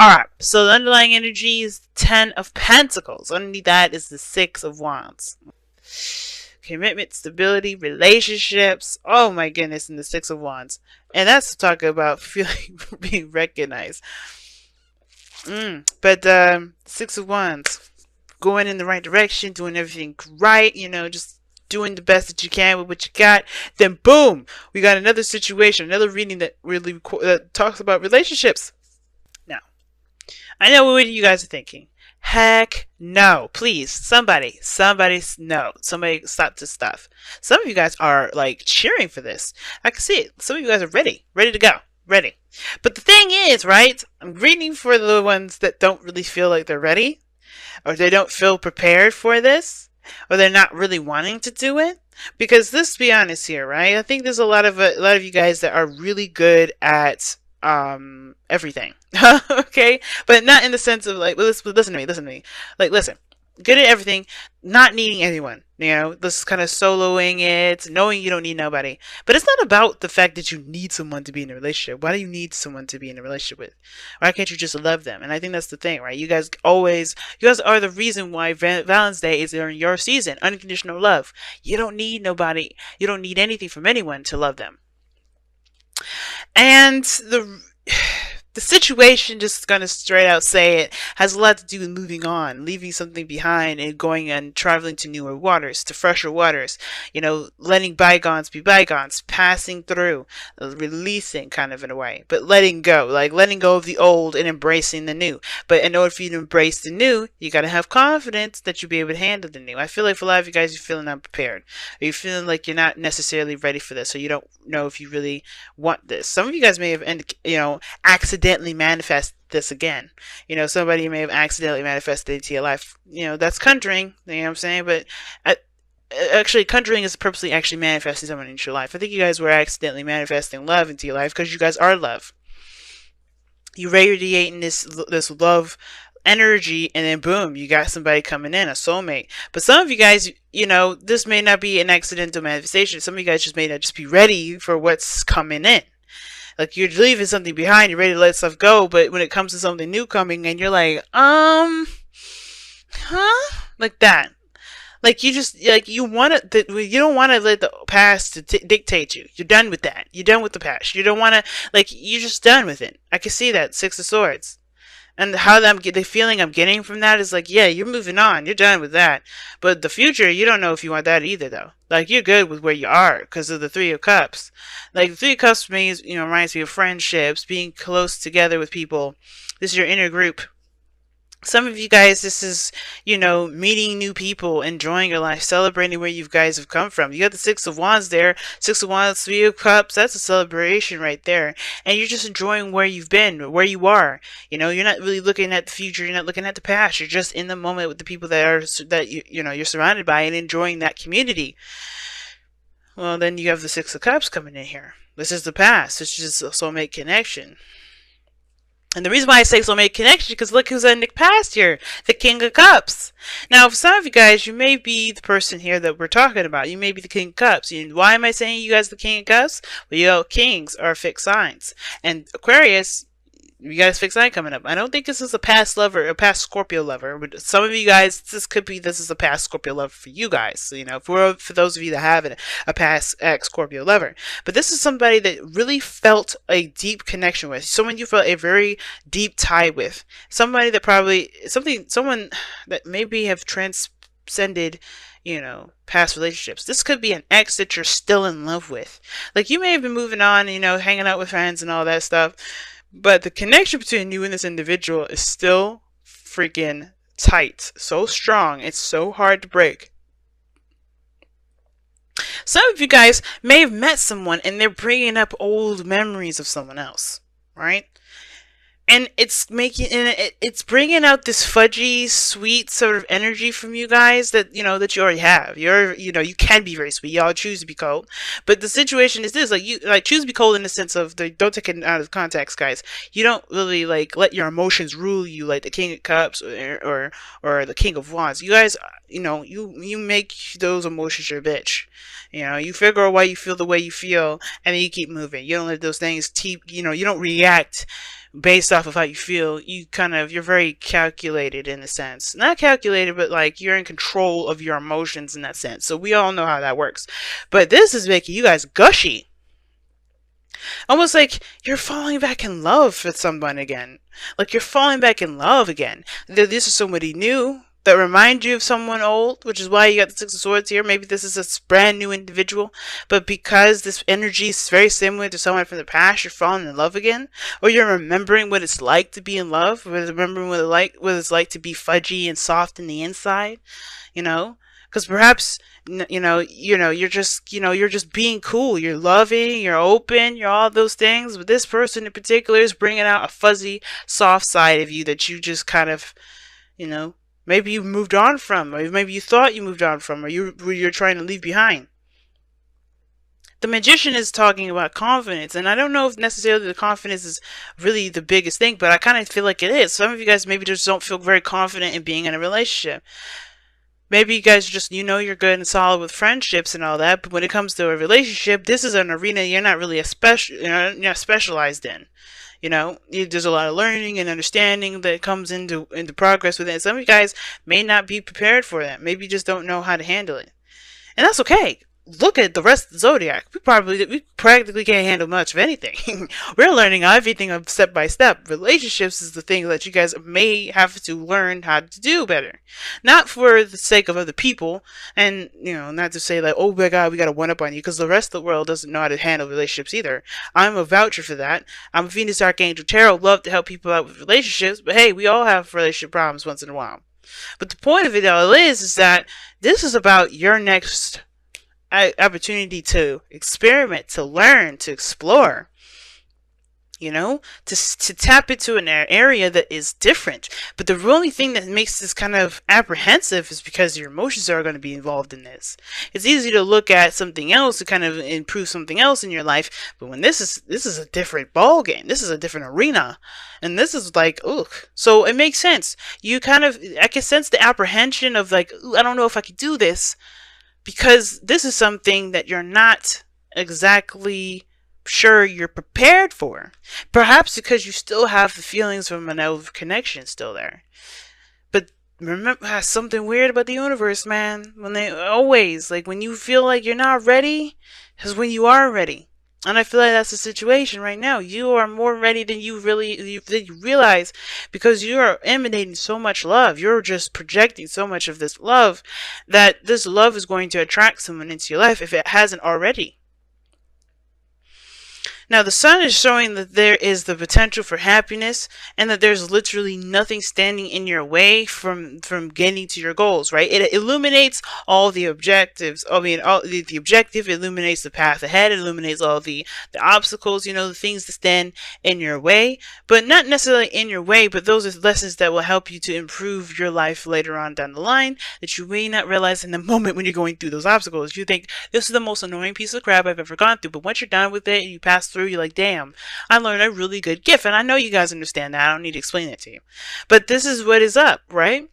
Alright, so the underlying energy is 10 of Pentacles. Underneath that is the 6 of Wands. Commitment, stability, relationships. Oh my goodness, and the 6 of Wands. And that's talking about feeling being recognized. But 6 of Wands, going in the right direction, doing everything right, you know, just doing the best that you can with what you got. Then boom, we got another situation, another reading that really talks about relationships. Now, I know what you guys are thinking. Heck no. Please, somebody no. Somebody stop this stuff. Some of you guys are like cheering for this. I can see it. Some of you guys are ready to go. Ready. But the thing is, right? I'm reading for the ones that don't really feel like they're ready, or they don't feel prepared for this, or they're not really wanting to do it. Because let's be honest here, right? I think there's a lot of you guys that are really good at everything. Okay, but not in the sense of like, listen to me, like, listen, good at everything, not needing anyone, you know, this kind of soloing it, knowing you don't need nobody. But it's not about the fact that you need someone to be in a relationship. Why do you need someone to be in a relationship with? Why can't you just love them? And I think that's the thing, right? You guys are the reason why Valentine's Day is in your season. Unconditional love. You don't need nobody, you don't need anything from anyone to love them. And the situation, just gonna straight out say it, has a lot to do with moving on, leaving something behind, and going and traveling to newer waters, to fresher waters. You know, letting bygones be bygones, passing through, releasing kind of in a way, but letting go, like letting go of the old and embracing the new. But in order for you to embrace the new, you gotta have confidence that you'll be able to handle the new. I feel like for a lot of you guys, you're feeling unprepared. Or you're feeling like you're not necessarily ready for this, or you don't know if you really want this. Some of you guys may have, you know, accidentally manifest this again. You know, somebody may have accidentally manifested into your life. You know, that's conjuring, you know what I'm saying? But actually, conjuring is purposely actually manifesting someone into your life. I think you guys were accidentally manifesting love into your life because you guys are love. You radiating this love energy, and then boom, you got somebody coming in, a soulmate. But some of you guys, you know, this may not be an accidental manifestation. Some of you guys just may not just be ready for what's coming in. Like, you're leaving something behind, you're ready to let stuff go, but when it comes to something new coming in, you're like, like that. Like, you just, like, you don't want to let the past dictate you. You're done with that. You're done with the past. You don't want to, like, you're just done with it. I can see that, 6 of Swords. And how the feeling I'm getting from that is like, yeah, you're moving on. You're done with that. But the future, you don't know if you want that either, though. Like, you're good with where you are because of the 3 of Cups. Like, the 3 of Cups means, you know, reminds me of friendships, being close together with people. This is your inner group. Some of you guys, this is, you know, meeting new people, enjoying your life, celebrating where you guys have come from. You got the 6 of Wands there. 6 of Wands, 3 of Cups. That's a celebration right there. And you're just enjoying where you've been, where you are. You know, you're not really looking at the future. You're not looking at the past. You're just in the moment with the people you know, you're surrounded by and enjoying that community. Well, then you have the 6 of Cups coming in here. This is the past. This is a soulmate connection. And the reason why I say soulmate connection, because look who's in the past here, the King of Cups. Now, for some of you guys, you may be the person here that we're talking about. You may be the King of Cups. And why am I saying you guys the King of Cups? Well, you know, kings are fixed signs. And Aquarius, you guys fixed sign coming up. I don't think this is a past lover, a past Scorpio lover. But some of you guys, this is a past Scorpio lover for you guys. So, you know, for those of you that have a past ex-Scorpio lover. But this is somebody that really felt a deep connection with. Someone you felt a very deep tie with. Somebody that probably, someone that maybe have transcended, you know, past relationships. This could be an ex that you're still in love with. Like, you may have been moving on, you know, hanging out with friends and all that stuff. But the connection between you and this individual is still freaking tight. So strong. It's so hard to break. Some of you guys may have met someone and they're bringing up old memories of someone else, right? And it's bringing out this fudgy, sweet sort of energy from you guys that, you know, that you already have. You know, you can be very sweet. Y'all choose to be cold. But the situation is this, like, choose to be cold in the sense of, don't take it out of context, guys. You don't really, like, let your emotions rule you like the King of Cups or the King of Wands. You guys, you know, you make those emotions your bitch. You know, you figure out why you feel the way you feel, and then you keep moving. You don't let those things you know, you don't react based off of how you feel, you're very calculated in a sense. Not calculated, but like you're in control of your emotions in that sense. So we all know how that works. But this is making you guys gushy. Almost like you're falling back in love with someone again. Like you're falling back in love again. This is somebody new that reminds you of someone old, which is why you got the Six of Swords here. Maybe this is a brand new individual, but because this energy is very similar to someone from the past, you're falling in love again, or you're remembering what it's like to be in love, or remembering what it's like to be fudgy and soft in the inside, you know? Because perhaps you're just being cool, you're loving, you're open, you're all those things, but this person in particular is bringing out a fuzzy, soft side of you that you just kind of, maybe you moved on from, or maybe you thought you moved on from, or you're trying to leave behind. The Magician is talking about confidence, and I don't know if necessarily the confidence is really the biggest thing, but I kind of feel like it is. Some of you guys maybe just don't feel very confident in being in a relationship. Maybe you guys just, you're good and solid with friendships and all that, but when it comes to a relationship, this is an arena you're not really you're not specialized in. There's a lot of learning and understanding that comes into progress with it. Some of you guys may not be prepared for that. Maybe you just don't know how to handle it. And that's okay. Look at the rest of the zodiac. We practically can't handle much of anything. We're learning everything step by step. Relationships is the thing that you guys may have to learn how to do better. Not for the sake of other people, and not to say like, oh my god, we got to one up on you, because the rest of the world doesn't know how to handle relationships either. I'm a voucher for that. I'm a Venus Archangel Tarot. Love to help people out with relationships, but hey, we all have relationship problems once in a while. But the point of it all is that this is about your next opportunity to experiment, to learn, to explore, to tap into an area that is different. But the only thing that makes this kind of apprehensive is because your emotions are going to be involved in this. It's easy to look at something else to kind of improve something else in your life, but when this is a different ball game, this is a different arena, and this is like, ugh. So it makes sense. I can sense the apprehension of like, I don't know if I could do this, because this is something that you're not exactly sure you're prepared for. Perhaps because you still have the feelings from an old connection still there. But remember, something weird about the universe, man. When you feel like you're not ready, is when you are ready. And I feel like that's the situation right now. You are more ready than you realize, because you are emanating so much love. You're just projecting so much of this love, that this love is going to attract someone into your life if it hasn't already. Now, the sun is showing that there is the potential for happiness, and that there's literally nothing standing in your way from getting to your goals, right? It illuminates all the objectives. The objective illuminates the path ahead. It illuminates all the obstacles, the things that stand in your way, but not necessarily in your way, but those are lessons that will help you to improve your life later on down the line, that you may not realize in the moment when you're going through those obstacles. You think, this is the most annoying piece of crap I've ever gone through, but once you're done with it and you pass through, you're like, damn, I learned a really good gift. And I know you guys understand that. I don't need to explain it to you. But this is what is up, right?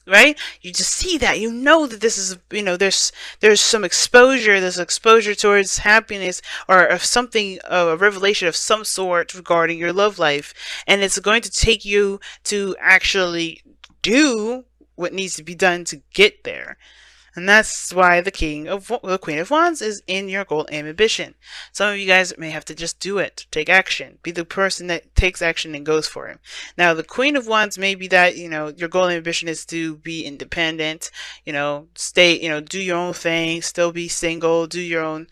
Right? You just see that. You know that this is, there's some exposure. There's exposure towards happiness, or of something, a revelation of some sort regarding your love life. And it's going to take you to actually do what needs to be done to get there. And that's why the Queen of Wands is in your goal and ambition. Some of you guys may have to just do it. Take action. Be the person that takes action and goes for it. Now, the Queen of Wands may be that, your goal and ambition is to be independent, stay, do your own thing, still be single, do your own,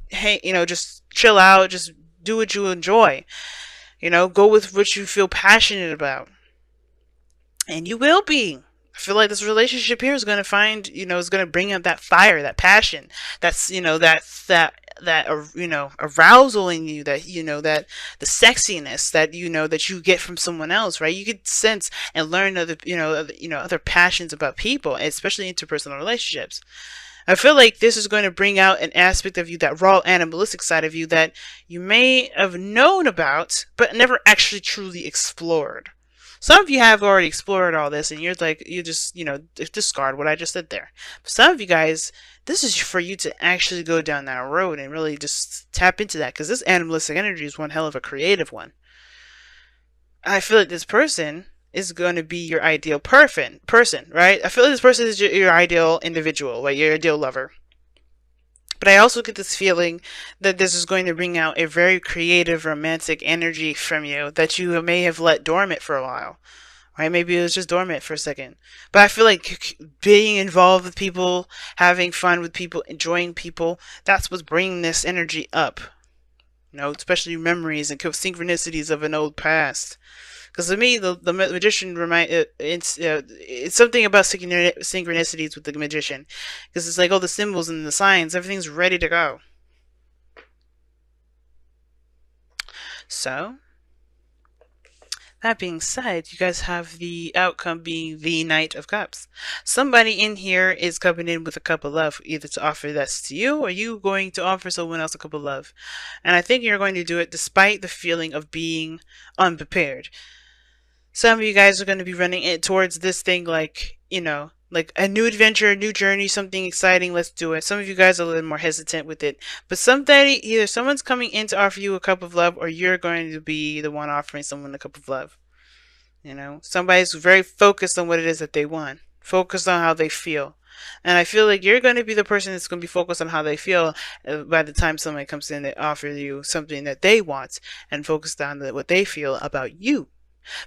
hey, just chill out, just do what you enjoy. Go with what you feel passionate about. And you will be. I feel like this relationship here is going to find, is going to bring up that fire, that passion, that's, that arousal in you, that, that the sexiness that, that you get from someone else, right? You could sense and learn other passions about people, especially interpersonal relationships. I feel like this is going to bring out an aspect of you, that raw animalistic side of you, that you may have known about, but never actually truly explored. Some of you have already explored all this, and you're like, you just, discard what I just said there. But some of you guys, this is for you to actually go down that road and really just tap into that, because this animalistic energy is one hell of a creative one. I feel like this person is going to be your ideal person, right? I feel like this person is your ideal individual, like your ideal lover. But I also get this feeling that this is going to bring out a very creative, romantic energy from you that you may have let dormant for a while. Right? Maybe it was just dormant for a second. But I feel like being involved with people, having fun with people, enjoying people, that's what's bringing this energy up. Especially memories and synchronicities of an old past. Because to me, the magician it's something about synchronicities with the magician, because it's like all the symbols and the signs, everything's ready to go. So, that being said, you guys have the outcome being the Knight of Cups. Somebody in here is coming in with a cup of love, either to offer this to you, or you going to offer someone else a cup of love. And I think you're going to do it despite the feeling of being unprepared. Some of you guys are going to be running it towards this thing like, like a new adventure, a new journey, something exciting, let's do it. Some of you guys are a little more hesitant with it. But either someone's coming in to offer you a cup of love, or you're going to be the one offering someone a cup of love. Somebody's very focused on what it is that they want, focused on how they feel. And I feel like you're going to be the person that's going to be focused on how they feel by the time somebody comes in to offer you something that they want, and focused on what they feel about you.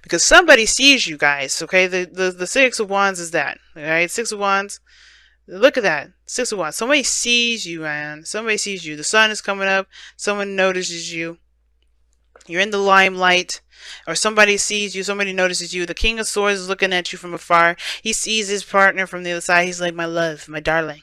Because somebody sees you guys, okay? The Six of Wands is that, alright? Six of Wands. Look at that. Six of Wands. Somebody sees you, man. Somebody sees you. The sun is coming up. Someone notices you. You're in the limelight. Or somebody sees you. Somebody notices you. The King of Swords is looking at you from afar. He sees his partner from the other side. He's like, my love, my darling.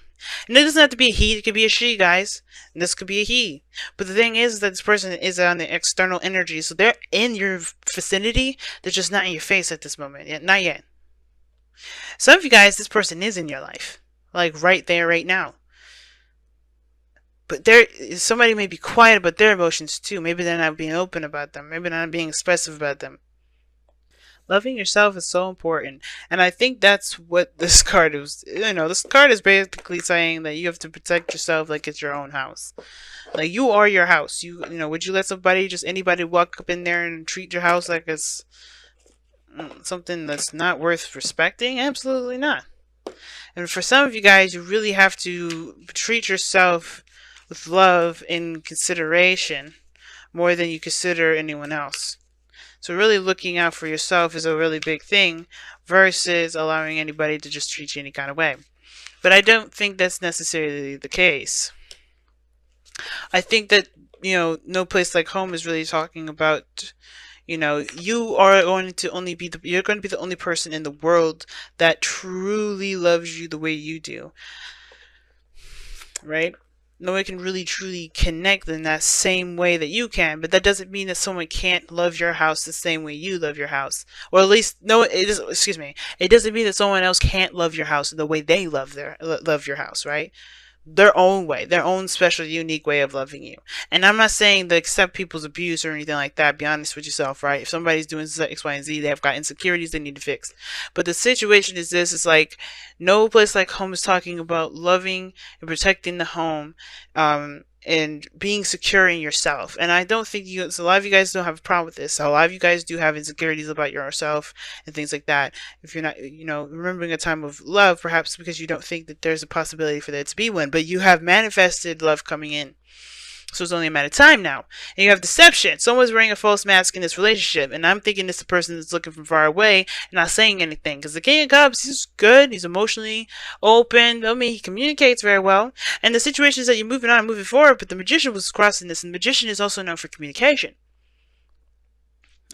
And it doesn't have to be a he, it could be a she, guys. And this could be a he. But the thing is that this person is on the external energy, so they're in your vicinity, they're just not in your face at this moment. Not yet. Some of you guys, this person is in your life. Like right there, right now. But somebody may be quiet about their emotions too. Maybe they're not being open about them. Maybe they're not being expressive about them. Loving yourself is so important. And I think that's what this card is. This card is basically saying that you have to protect yourself like it's your own house. Like, you are your house. Would you let anybody walk up in there and treat your house like it's something that's not worth respecting? Absolutely not. And for some of you guys, you really have to treat yourself with love and consideration more than you consider anyone else. So really looking out for yourself is a really big thing versus allowing anybody to just treat you any kind of way. But I don't think that's necessarily the case. I think that, No Place Like Home is really talking about, you are going to be the only person in the world that truly loves you the way you do. Right? No one can really truly connect in that same way that you can, but that doesn't mean that someone can't love your house the same way you love your house. Or at least, no, it doesn't mean that someone else can't love your house the way they love your house, right? Their own way, their own special, unique way of loving you. And I'm not saying to accept people's abuse or anything like that. Be honest with yourself, right? If somebody's doing X, Y, and Z, they have got insecurities they need to fix. But the situation is this: it's like No Place Like Home is talking about loving and protecting the home, and being secure in yourself. And I don't think so a lot of you guys don't have a problem with this. So a lot of you guys do have insecurities about yourself and things like that. If you're not, remembering a time of love, perhaps because you don't think that there's a possibility for there to be one, but you have manifested love coming in. So it's only a matter of time now. And you have deception. Someone's wearing a false mask in this relationship. And I'm thinking it's the person that's looking from far away and not saying anything. Because the King of Cups, he's good. He's emotionally open. He communicates very well. And the situation is that you're moving on and moving forward. But the Magician was crossing this. And the Magician is also known for communication.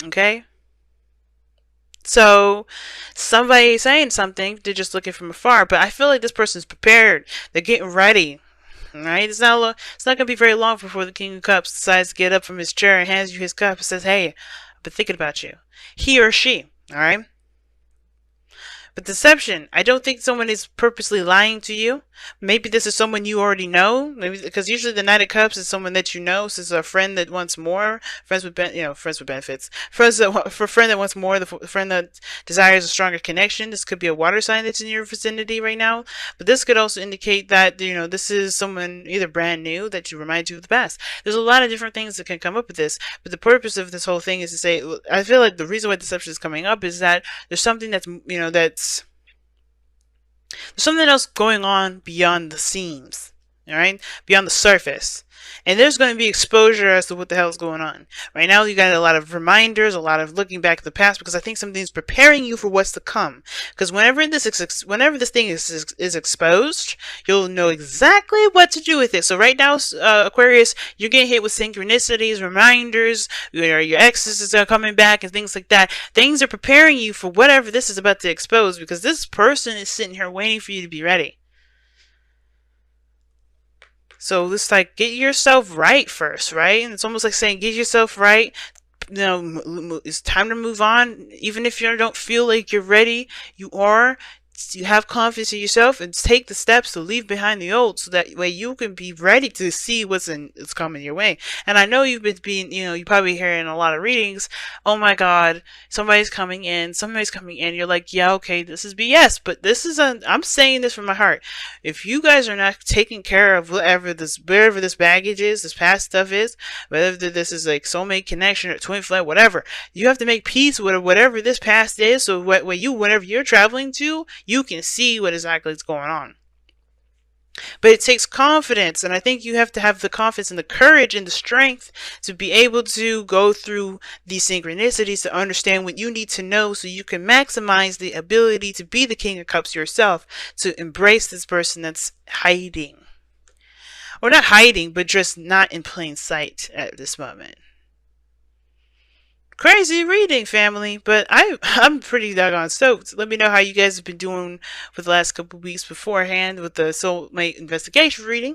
Okay? So, somebody saying something, they're just looking from afar. But I feel like this person's prepared. They're getting ready. Right? It's not going to be very long before the King of Cups decides to get up from his chair and hands you his cup and says, hey, I've been thinking about you. He or she. Alright? But deception, I don't think someone is purposely lying to you. Maybe this is someone you already know. Maybe because usually the Knight of Cups is someone that you know. So it's a friend that wants more. Friends with friends with benefits. Friends that for a friend that wants more. The friend that desires a stronger connection. This could be a water sign that's in your vicinity right now. But this could also indicate that this is someone either brand new that you remind you of the past. There's a lot of different things that can come up with this. But the purpose of this whole thing is to say, I feel like the reason why deception is coming up is that there's something that's there's something else going on beyond the seams, all right, beyond the surface. And there's going to be exposure as to what the hell is going on. Right now, you got a lot of reminders, a lot of looking back at the past, because I think something's preparing you for what's to come. Because whenever this thing is exposed, you'll know exactly what to do with it. So right now, Aquarius, you're getting hit with synchronicities, reminders, your exes are coming back, and things like that. Things are preparing you for whatever this is about to expose, because this person is sitting here waiting for you to be ready. So it's like, get yourself right first, right? And it's almost like saying, get yourself right. It's time to move on. Even if you don't feel like you're ready, you are. You have confidence in yourself and take the steps to leave behind the old, so that way you can be ready to see what's coming your way. And I know you've been being, you probably hearing a lot of readings. Oh my God, somebody's coming in. You're like, yeah, okay, this is BS, but I'm saying this from my heart. If you guys are not taking care of wherever this baggage is, this past stuff is, whether this is like soulmate connection or twin flame, whatever, you have to make peace with whatever this past is. So whenever you're traveling to, you can see what exactly is going on. But it takes confidence, and I think you have to have the confidence and the courage and the strength to be able to go through these synchronicities to understand what you need to know, so you can maximize the ability to be the King of Cups yourself, to embrace this person that's hiding. Or not hiding, but just not in plain sight at this moment. Crazy reading, family, but I'm pretty doggone stoked. Let me know how you guys have been doing for the last couple weeks beforehand with the soulmate investigation reading.